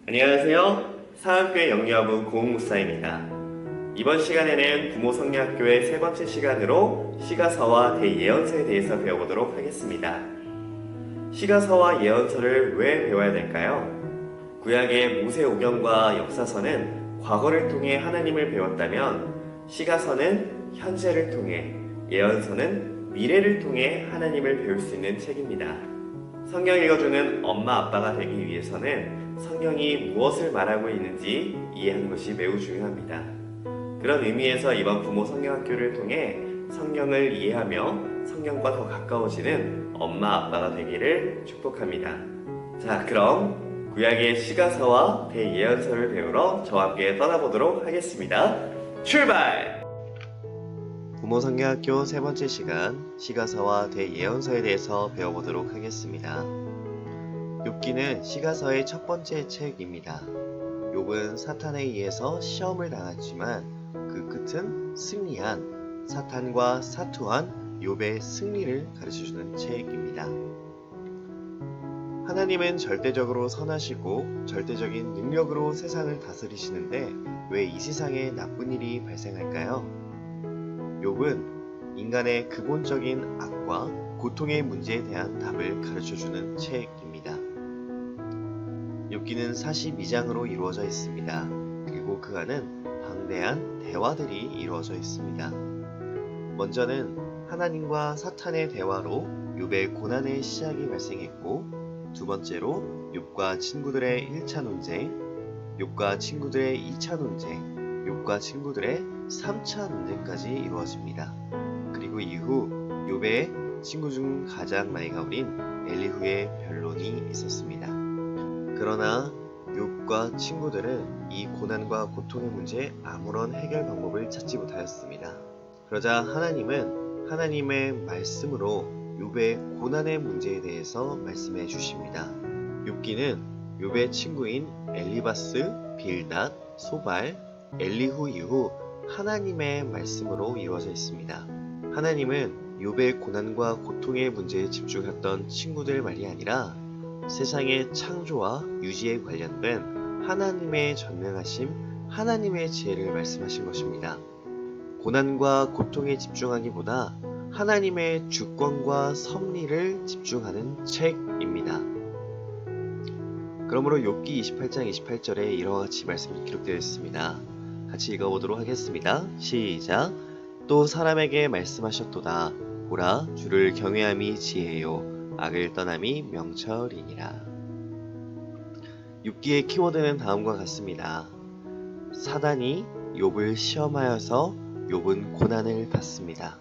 안녕하세요. 사학교의 영유아부 고은목사입니다. 이번 시간에는 부모 성리학교의 세 번째 시간으로 시가서와 대예언서에 대해서 배워보도록 하겠습니다. 시가서와 예언서를 왜 배워야 될까요? 구약의 모세오경과 역사서는 과거를 통해 하나님을 배웠다면 시가서는 현재를 통해, 예언서는 미래를 통해 하나님을 배울 수 있는 책입니다. 성경 읽어주는 엄마 아빠가 되기 위해서는 성경이 무엇을 말하고 있는지 이해하는 것이 매우 중요합니다. 그런 의미에서 이번 부모 성경학교를 통해 성경을 이해하며 성경과 더 가까워지는 엄마 아빠가 되기를 축복합니다. 자, 그럼 구약의 시가서와 대예언서를 배우러 저와 함께 떠나보도록 하겠습니다. 출발! 부모 성경학교 세 번째 시간 시가서와 대예언서에 대해서 배워보도록 하겠습니다. 욥기는 시가서의 첫 번째 책입니다. 욥은 사탄에 의해서 시험을 당했지만 그 끝은 승리한, 사탄과 사투한 욥의 승리를 가르쳐주는 책입니다. 하나님은 절대적으로 선하시고 절대적인 능력으로 세상을 다스리시는데 왜 이 세상에 나쁜 일이 발생할까요? 욥은 인간의 근본적인 악과 고통의 문제에 대한 답을 가르쳐주는 책입니다. 욥기는 42장으로 이루어져 있습니다. 그리고 그 안은 방대한 대화들이 이루어져 있습니다. 먼저는 하나님과 사탄의 대화로 욥의 고난의 시작이 발생했고, 두 번째로 욥과 친구들의 1차 논쟁, 욥과 친구들의 2차 논쟁, 욥과 친구들의 3차 논쟁까지 이루어집니다. 그리고 이후 욥의 친구 중 가장 나이가 어린 엘리후의 변론이 있었습니다. 그러나 욥과 친구들은 이 고난과 고통의 문제에 아무런 해결 방법을 찾지 못하였습니다. 그러자 하나님은 하나님의 말씀으로 욥의 고난의 문제에 대해서 말씀해 주십니다. 욥기는 욥의 친구인 엘리바스, 빌닷, 소발, 엘리후 이후 하나님의 말씀으로 이루어져 있습니다. 하나님은 욥의 고난과 고통의 문제에 집중했던 친구들 말이 아니라 세상의 창조와 유지에 관련된 하나님의 전능하심, 하나님의 지혜를 말씀하신 것입니다. 고난과 고통에 집중하기보다 하나님의 주권과 섭리를 집중하는 책입니다. 그러므로 욥기 28장 28절에 이와 같이 말씀이 기록되어 있습니다. 같이 읽어보도록 하겠습니다. 시작! 또 사람에게 말씀하셨도다. 보라, 주를 경외함이 지혜요 악을 떠남이 명철이니라. 욥기의 키워드는 다음과 같습니다. 사단이 욥을 시험하여서 욥은 고난을 받습니다.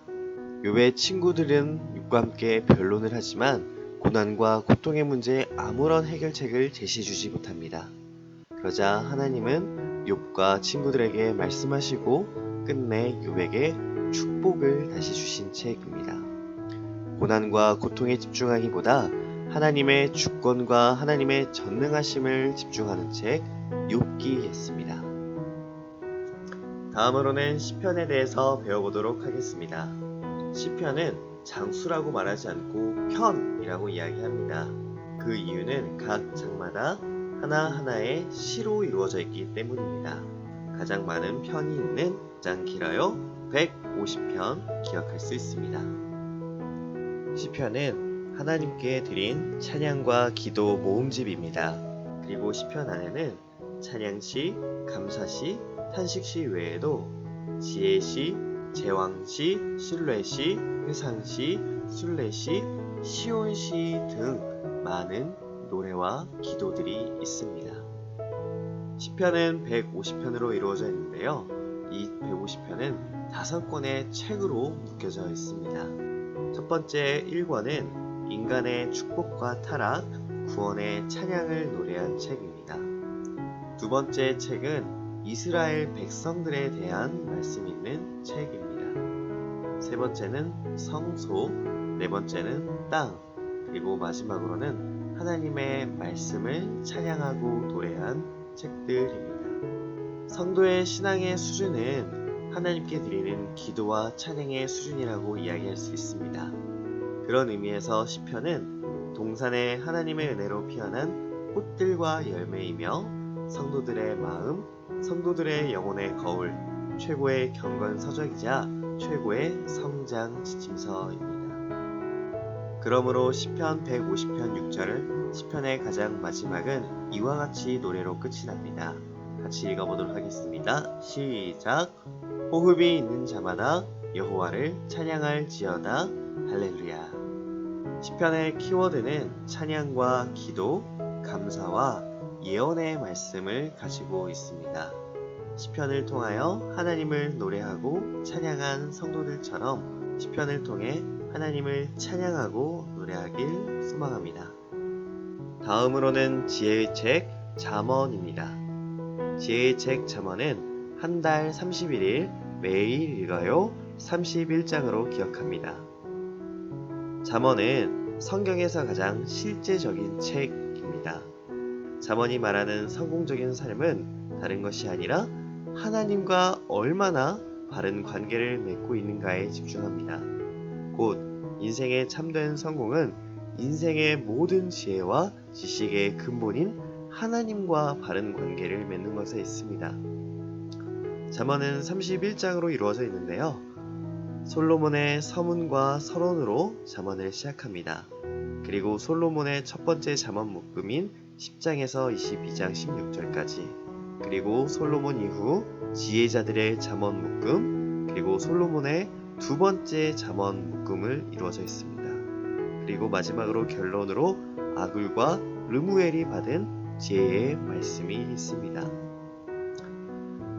욥의 친구들은 욥과 함께 변론을 하지만 고난과 고통의 문제에 아무런 해결책을 제시해주지 못합니다. 그러자 하나님은 욥과 친구들에게 말씀하시고 끝내 욥에게 축복을 다시 주신 책입니다. 고난과 고통에 집중하기보다 하나님의 주권과 하나님의 전능하심을 집중하는 책 욥기였습니다. 다음으로는 시편에 대해서 배워보도록 하겠습니다. 시편은 장수라고 말하지 않고 편이라고 이야기합니다. 그 이유는 각 장마다 하나하나의 시로 이루어져 있기 때문입니다. 가장 많은 편이 있는 가장 길어요 150편 기억할 수 있습니다. 시편은 하나님께 드린 찬양과 기도 모음집입니다. 그리고 시편 안에는 찬양시, 감사시, 탄식시 외에도 지혜시, 제왕시, 신뢰시, 회상시, 순례시, 시온시 등 많은 노래와 기도들이 있습니다. 시편은 150편으로 이루어져 있는데요. 이 150편은 5권의 책으로 묶여져 있습니다. 첫 번째 1권은 인간의 축복과 타락, 구원의 찬양을 노래한 책입니다. 두 번째 책은 이스라엘 백성들에 대한 말씀이 있는 책입니다. 세 번째는 성소, 네 번째는 땅, 그리고 마지막으로는 하나님의 말씀을 찬양하고 노래한 책들입니다. 성도의 신앙의 수준은 하나님께 드리는 기도와 찬양의 수준이라고 이야기할 수 있습니다. 그런 의미에서 시편은 동산의 하나님의 은혜로 피어난 꽃들과 열매이며 성도들의 마음, 성도들의 영혼의 거울, 최고의 경건서적이자 최고의 성장 지침서입니다. 그러므로 시편 150편 6절은 시편의 가장 마지막은 이와 같이 노래로 끝이 납니다. 같이 읽어보도록 하겠습니다. 시작! 호흡이 있는 자마다 여호와를 찬양할지어다. 할렐루야. 시편의 키워드는 찬양과 기도, 감사와 예언의 말씀을 가지고 있습니다. 시편을 통하여 하나님을 노래하고 찬양한 성도들처럼 시편을 통해 하나님을 찬양하고 노래하길 소망합니다. 다음으로는 지혜의 책 잠언입니다. 지혜의 책 잠언은 한 달 31일 매일 읽어요 31장으로 기억합니다. 잠언은 성경에서 가장 실제적인 책입니다. 잠언이 말하는 성공적인 삶은 다른 것이 아니라 하나님과 얼마나 바른 관계를 맺고 있는가에 집중합니다. 곧 인생의 참된 성공은 인생의 모든 지혜와 지식의 근본인 하나님과 바른 관계를 맺는 것에 있습니다. 잠언은 31장으로 이루어져 있는데요. 솔로몬의 서문과 서론으로 잠언을 시작합니다. 그리고 솔로몬의 첫 번째 잠언 묶음인 10장에서 22장 16절까지, 그리고 솔로몬 이후 지혜자들의 잠언 묶음, 그리고 솔로몬의 두 번째 잠언 묶음을 이루어져 있습니다. 그리고 마지막으로 결론으로 아굴과 르무엘이 받은 지혜의 말씀이 있습니다.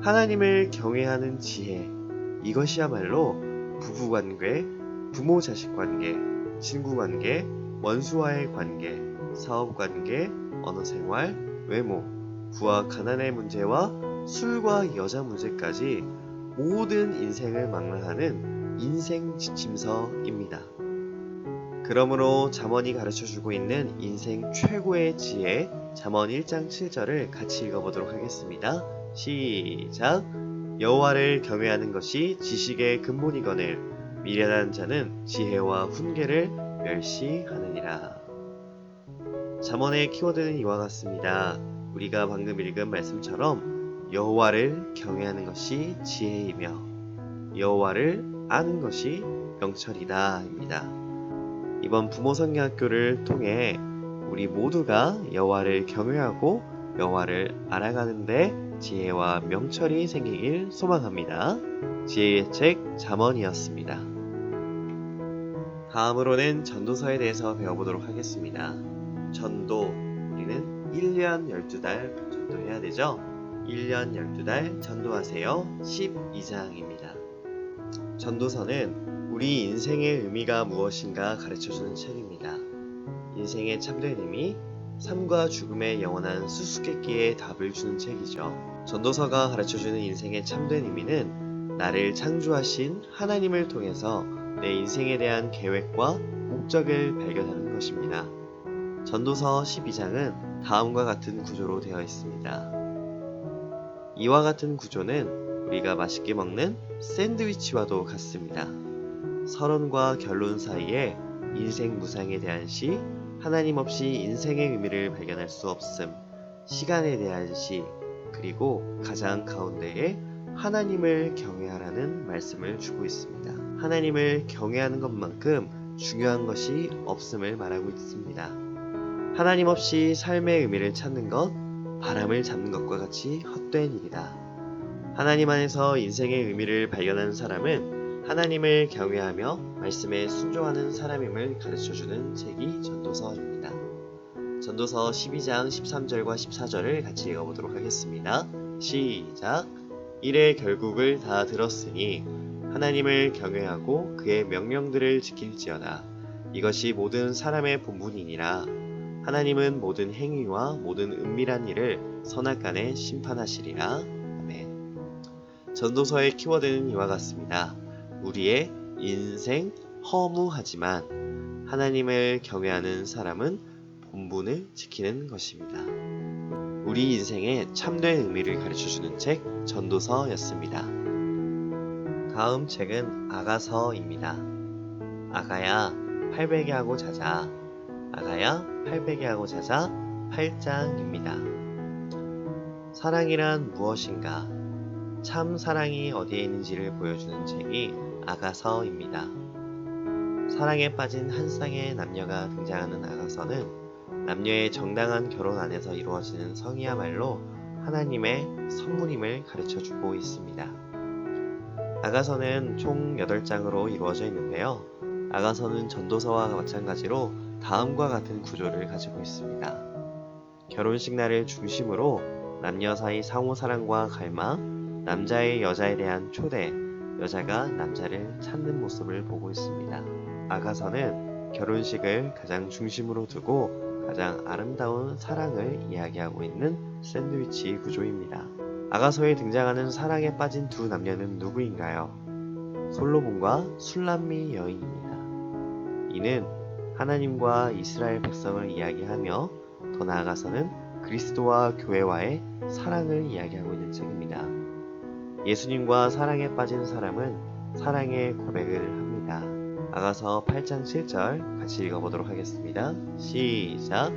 하나님을 경외하는 지혜, 이것이야말로 부부관계, 부모자식관계, 친구관계, 원수와의 관계, 사업관계, 언어생활, 외모, 부와 가난의 문제와 술과 여자 문제까지 모든 인생을 망라하는 인생 지침서입니다. 그러므로 잠언이 가르쳐주고 있는 인생 최고의 지혜 잠언 1장 7절을 같이 읽어보도록 하겠습니다. 시작! 여호와를 경외하는 것이 지식의 근본이거늘 미련한 자는 지혜와 훈계를 멸시하느니라. 잠언의 키워드는 이와 같습니다. 우리가 방금 읽은 말씀처럼 여호와를 경외하는 것이 지혜이며 여호와를 아는 것이 명철이다 입니다. 이번 부모 성경학교를 통해 우리 모두가 여호와를 경외하고 여호와를 알아가는데 지혜와 명철이 생기길 소망합니다. 지혜의 책 잠언이었습니다. 다음으로는 전도서에 대해서 배워보도록 하겠습니다. 전도, 우리는 1년 12달 전도해야 되죠? 1년 12달 전도하세요 12장입니다. 전도서는 우리 인생의 의미가 무엇인가 가르쳐주는 책입니다. 인생의 참된 의미, 삶과 죽음의 영원한 수수께끼에 답을 주는 책이죠. 전도서가 가르쳐주는 인생의 참된 의미는 나를 창조하신 하나님을 통해서 내 인생에 대한 계획과 목적을 발견하는 것입니다. 전도서 12장은 다음과 같은 구조로 되어 있습니다. 이와 같은 구조는 우리가 맛있게 먹는 샌드위치와도 같습니다. 서론과 결론 사이에 인생 무상에 대한 시, 하나님 없이 인생의 의미를 발견할 수 없음, 시간에 대한 시, 그리고 가장 가운데에 하나님을 경외하라는 말씀을 주고 있습니다. 하나님을 경외하는 것만큼 중요한 것이 없음을 말하고 있습니다. 하나님 없이 삶의 의미를 찾는 것, 바람을 잡는 것과 같이 헛된 일이다. 하나님 안에서 인생의 의미를 발견하는 사람은 하나님을 경외하며 말씀에 순종하는 사람임을 가르쳐주는 책이 전도서입니다. 전도서 12장 13절과 14절을 같이 읽어보도록 하겠습니다. 시작! 이래 결국을 다 들었으니 하나님을 경외하고 그의 명령들을 지킬지어다. 이것이 모든 사람의 본분이니라. 하나님은 모든 행위와 모든 은밀한 일을 선악간에 심판하시리라. 아멘. 전도서의 키워드는 이와 같습니다. 우리의 인생 허무하지만 하나님을 경외하는 사람은 본분을 지키는 것입니다. 우리 인생의 참된 의미를 가르쳐주는 책 전도서였습니다. 다음 책은 아가서입니다. 아가야 팔베개 하고 자자. 아가야 팔베개 하고 자자 8장입니다. 사랑이란 무엇인가? 참 사랑이 어디에 있는지를 보여주는 책이 아가서입니다. 사랑에 빠진 한 쌍의 남녀가 등장하는 아가서는 남녀의 정당한 결혼 안에서 이루어지는 성이야말로 하나님의 선물임을 가르쳐주고 있습니다. 아가서는 총 8장으로 이루어져 있는데요. 아가서는 전도서와 마찬가지로 다음과 같은 구조를 가지고 있습니다. 결혼식 날을 중심으로 남녀 사이 상호 사랑과 갈망, 남자의 여자에 대한 초대, 여자가 남자를 찾는 모습을 보고 있습니다. 아가서는 결혼식을 가장 중심으로 두고 가장 아름다운 사랑을 이야기하고 있는 샌드위치 구조입니다. 아가서에 등장하는 사랑에 빠진 두 남녀는 누구인가요? 솔로몬과 술람미 여인입니다. 이는 하나님과 이스라엘 백성을 이야기하며 더 나아가서는 그리스도와 교회와의 사랑을 이야기하고 있는 책입니다. 예수님과 사랑에 빠진 사람은 사랑의 고백을 합니다. 아가서 8장 7절 같이 읽어보도록 하겠습니다. 시작!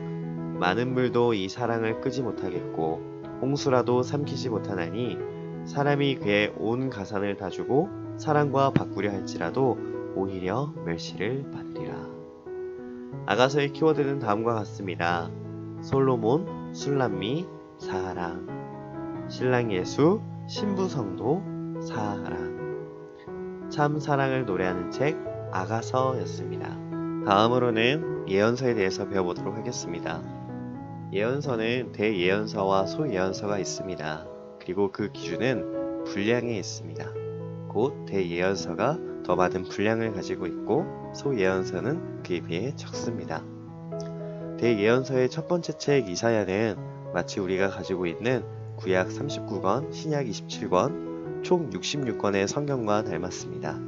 많은 물도 이 사랑을 끄지 못하겠고 홍수라도 삼키지 못하나니 사람이 그의 온 가산을 다 주고 사랑과 바꾸려 할지라도 오히려 멸시를 받으리라. 아가서의 키워드는 다음과 같습니다. 솔로몬, 술람미, 사랑, 신랑 예수, 신부 성도, 사랑. 참 사랑을 노래하는 책 아가서였습니다. 다음으로는 예언서에 대해서 배워보도록 하겠습니다. 예언서는 대예언서와 소예언서가 있습니다. 그리고 그 기준은 분량에 있습니다. 곧 대예언서가 더 많은 분량을 가지고 있고 소예언서는 그에 비해 적습니다. 대예언서의 첫 번째 책 이사야는 마치 우리가 가지고 있는 구약 39권, 신약 27권, 총 66권의 성경과 닮았습니다.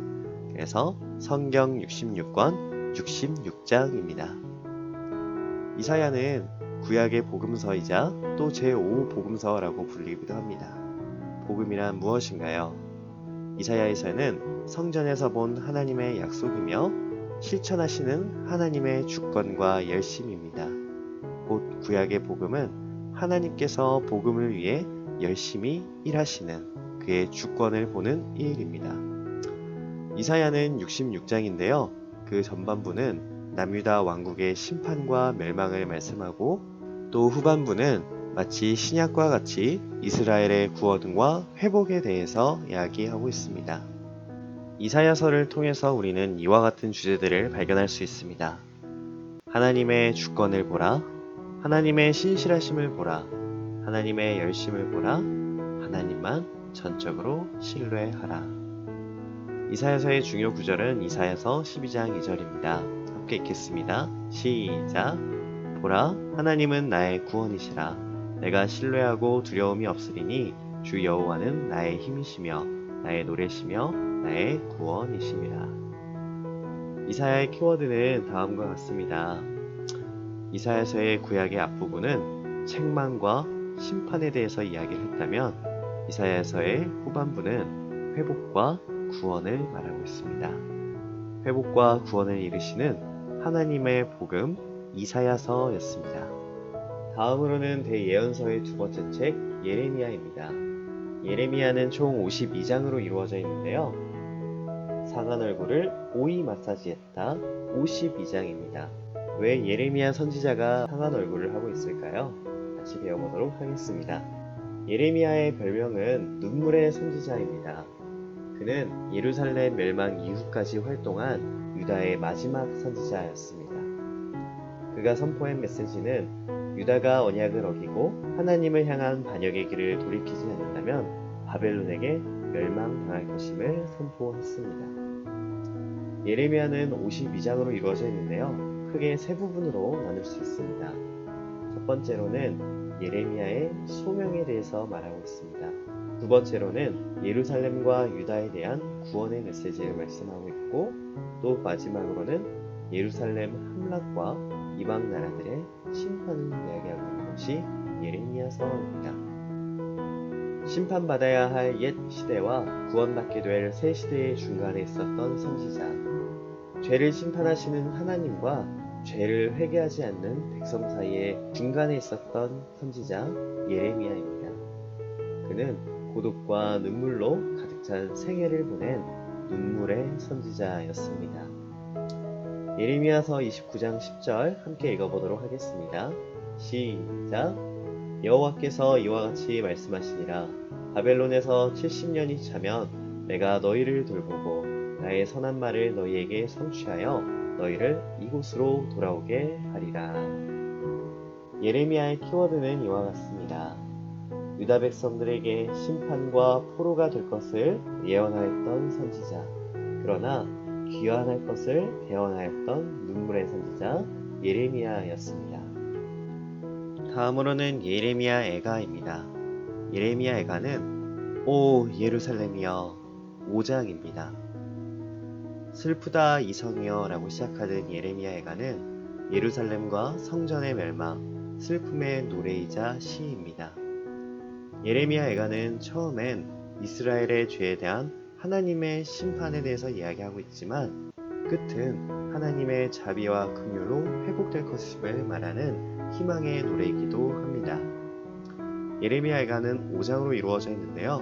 그래서 성경 66권, 66장입니다. 이사야는 구약의 복음서이자 또 제5복음서라고 불리기도 합니다. 복음이란 무엇인가요? 이사야에서는 성전에서 본 하나님의 약속이며 실천하시는 하나님의 주권과 열심입니다. 곧 구약의 복음은 하나님께서 복음을 위해 열심히 일하시는 그의 주권을 보는 일입니다. 이사야는 66장인데요. 그 전반부는 남유다 왕국의 심판과 멸망을 말씀하고 또 후반부는 마치 신약과 같이 이스라엘의 구원과 회복에 대해서 이야기하고 있습니다. 이사야서를 통해서 우리는 이와 같은 주제들을 발견할 수 있습니다. 하나님의 주권을 보라, 하나님의 신실하심을 보라, 하나님의 열심을 보라, 하나님만 전적으로 신뢰하라. 이사야서의 중요 구절은 이사야서 12장 2절입니다. 함께 읽겠습니다. 시작! 보라, 하나님은 나의 구원이시라. 내가 신뢰하고 두려움이 없으리니 주 여호와는 나의 힘이시며 나의 노래시며 나의 구원이심이라. 이사야의 키워드는 다음과 같습니다. 이사야서의 구약의 앞부분은 책망과 심판에 대해서 이야기를 했다면 이사야서의 후반부는 회복과 구원을 말하고 있습니다. 회복과 구원을 이루시는 하나님의 복음 이사야서였습니다. 다음으로는 대예언서의 두 번째 책 예레미야입니다. 예레미야는 총 52장으로 이루어져 있는데요. 상한 얼굴을 오이 마사지했다 52장입니다. 왜 예레미야 선지자가 상한 얼굴을 하고 있을까요? 같이 배워보도록 하겠습니다. 예레미야의 별명은 눈물의 선지자입니다. 그는 예루살렘 멸망 이후까지 활동한 유다의 마지막 선지자였습니다. 그가 선포한 메시지는 유다가 언약을 어기고 하나님을 향한 반역의 길을 돌이키지 않는다면 바벨론에게 멸망당할 것임을 선포했습니다. 예레미야는 52장으로 이루어져 있는데요. 크게 세 부분으로 나눌 수 있습니다. 첫 번째로는 예레미야의 소명에 대해서 말하고 있습니다. 두 번째로는 예루살렘과 유다에 대한 구원의 메시지를 말씀하고 있고 또 마지막으로는 예루살렘 함락과 이방 나라들의 심판을 이야기하고 있는 것이 예레미야서입니다. 심판받아야 할 옛 시대와 구원받게 될 새 시대의 중간에 있었던 선지자, 죄를 심판하시는 하나님과 죄를 회개하지 않는 백성 사이의 중간에 있었던 선지자 예레미야입니다. 그는 고독과 눈물로 가득 찬 생애를 보낸 눈물의 선지자였습니다. 예레미야서 29장 10절 함께 읽어보도록 하겠습니다. 시작. 여호와께서 이와 같이 말씀하시니라. 바벨론에서 70년이 차면 내가 너희를 돌보고 나의 선한 말을 너희에게 성취하여 너희를 이곳으로 돌아오게 하리라. 예레미야의 키워드는 이와 같습니다. 유다 백성들에게 심판과 포로가 될 것을 예언하였던 선지자, 그러나 귀환할 것을 대언하였던 눈물의 선지자 예레미야였습니다. 다음으로는 예레미야 애가입니다. 예레미야 애가는 오 예루살렘이여 5장입니다. 슬프다 이성이여 라고 시작하는 예레미야 애가는 예루살렘과 성전의 멸망, 슬픔의 노래이자 시입니다. 예레미야 애가는 처음엔 이스라엘의 죄에 대한 하나님의 심판에 대해서 이야기하고 있지만 끝은 하나님의 자비와 긍휼로 회복될 것임을 말하는 희망의 노래이기도 합니다. 예레미야 애가는 5장으로 이루어져 있는데요.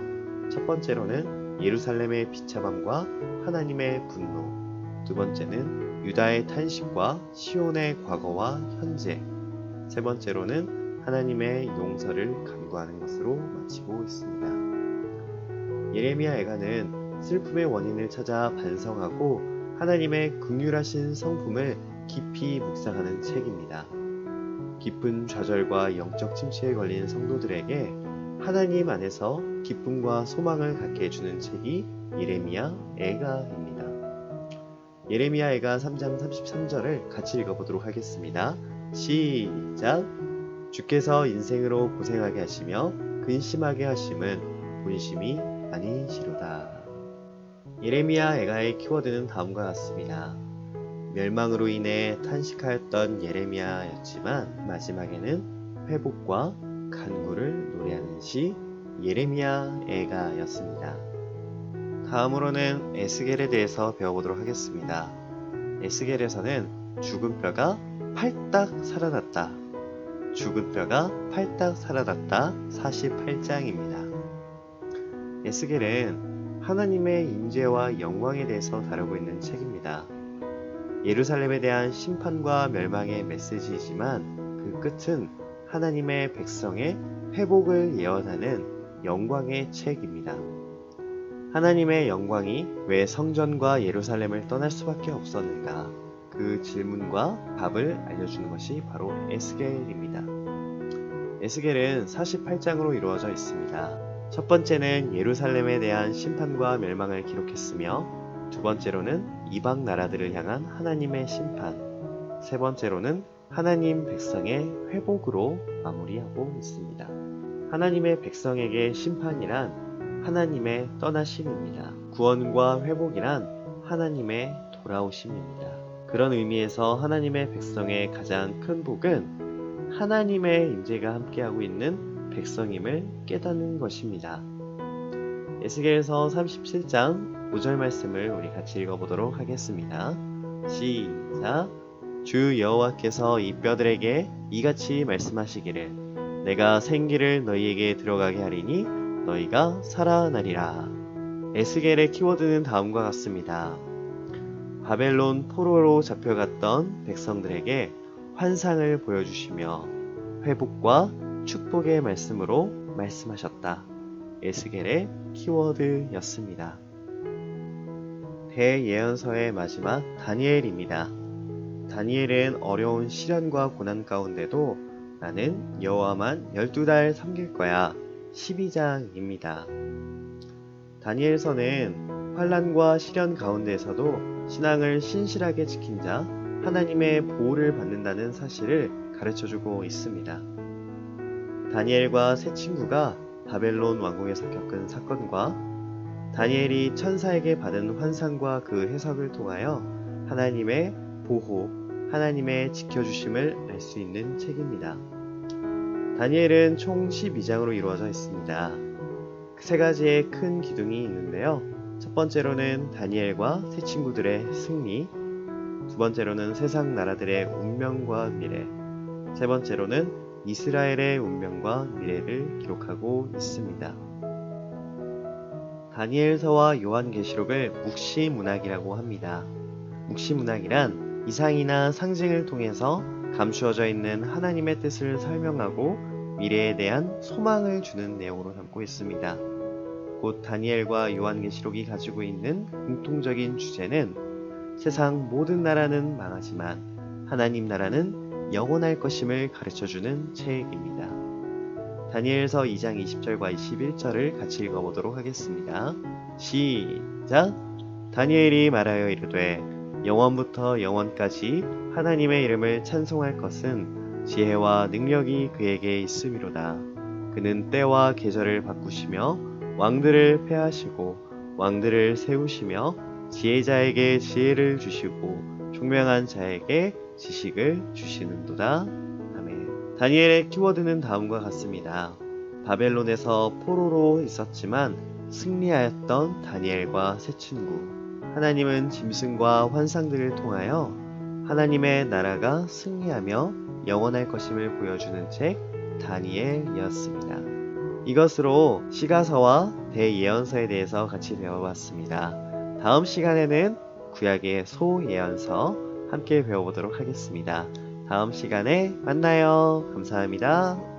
첫 번째로는 예루살렘의 비참함과 하나님의 분노, 두 번째는 유다의 탄식과 시온의 과거와 현재, 세 번째로는 하나님의 용서를 간구하는 것으로 마치고 있습니다. 예레미야 애가는 슬픔의 원인을 찾아 반성하고 하나님의 긍휼하신 성품을 깊이 묵상하는 책입니다. 깊은 좌절과 영적 침체에 걸린 성도들에게 하나님 안에서 기쁨과 소망을 갖게 해주는 책이 예레미야 애가입니다. 예레미야 애가 3장 33절을 같이 읽어보도록 하겠습니다. 시작. 주께서 인생으로 고생하게 하시며 근심하게 하심은 본심이 아니시로다. 예레미야 애가의 키워드는 다음과 같습니다. 멸망으로 인해 탄식하였던 예레미야였지만 마지막에는 회복과 간구를 노래하는 시 예레미야 애가였습니다. 다음으로는 에스겔에 대해서 배워보도록 하겠습니다. 에스겔에서는 죽은 뼈가 팔딱 살아났다. 죽은 뼈가 팔딱 살아났다 48장입니다. 에스겔은 하나님의 임재와 영광에 대해서 다루고 있는 책입니다. 예루살렘에 대한 심판과 멸망의 메시지이지만 그 끝은 하나님의 백성의 회복을 예언하는 영광의 책입니다. 하나님의 영광이 왜 성전과 예루살렘을 떠날 수밖에 없었는가? 그 질문과 답을 알려주는 것이 바로 에스겔입니다. 에스겔은 48장으로 이루어져 있습니다. 첫 번째는 예루살렘에 대한 심판과 멸망을 기록했으며 두 번째로는 이방 나라들을 향한 하나님의 심판, 세 번째로는 하나님 백성의 회복으로 마무리하고 있습니다. 하나님의 백성에게 심판이란 하나님의 떠나심입니다. 구원과 회복이란 하나님의 돌아오심입니다. 그런 의미에서 하나님의 백성의 가장 큰 복은 하나님의 임재가 함께하고 있는 백성임을 깨닫는 것입니다. 에스겔서 37장 5절 말씀을 우리 같이 읽어보도록 하겠습니다. 시작. 주 여호와께서 이 뼈들에게 이같이 말씀하시기를 내가 생기를 너희에게 들어가게 하리니 너희가 살아나리라. 에스겔의 키워드는 다음과 같습니다. 바벨론 포로로 잡혀갔던 백성들에게 환상을 보여주시며 회복과 축복의 말씀으로 말씀하셨다. 에스겔의 키워드였습니다. 대예언서의 마지막 다니엘입니다. 다니엘은 어려운 시련과 고난 가운데도 나는 여호와만 12달 섬길 거야 12장입니다. 다니엘서는 환난과 시련 가운데에서도 신앙을 신실하게 지킨 자 하나님의 보호를 받는다는 사실을 가르쳐주고 있습니다. 다니엘과 세 친구가 바벨론 왕궁에서 겪은 사건과 다니엘이 천사에게 받은 환상과 그 해석을 통하여 하나님의 보호, 하나님의 지켜주심을 알 수 있는 책입니다. 다니엘은 총 12장으로 이루어져 있습니다. 세 가지의 큰 기둥이 있는데요. 첫 번째로는 다니엘과 세 친구들의 승리, 두 번째로는 세상 나라들의 운명과 미래, 세 번째로는 이스라엘의 운명과 미래를 기록하고 있습니다. 다니엘서와 요한계시록을 묵시문학이라고 합니다. 묵시문학이란 이상이나 상징을 통해서 감추어져 있는 하나님의 뜻을 설명하고 미래에 대한 소망을 주는 내용으로 담고 있습니다. 곧 다니엘과 요한계시록이 가지고 있는 공통적인 주제는 세상 모든 나라는 망하지만 하나님 나라는 영원할 것임을 가르쳐주는 책입니다. 다니엘서 2장 20절과 21절을 같이 읽어보도록 하겠습니다. 시작! 다니엘이 말하여 이르되 영원부터 영원까지 하나님의 이름을 찬송할 것은 지혜와 능력이 그에게 있음이로다. 그는 때와 계절을 바꾸시며 왕들을 패하시고 왕들을 세우시며 지혜자에게 지혜를 주시고 총명한 자에게 지식을 주시는도다. 아멘. 다니엘의 키워드는 다음과 같습니다. 바벨론에서 포로로 있었지만 승리하였던 다니엘과 세 친구. 하나님은 짐승과 환상들을 통하여 하나님의 나라가 승리하며 영원할 것임을 보여주는 책 다니엘이었습니다. 이것으로 시가서와 대예언서에 대해서 같이 배워봤습니다. 다음 시간에는 구약의 소예언서 함께 배워보도록 하겠습니다. 다음 시간에 만나요. 감사합니다.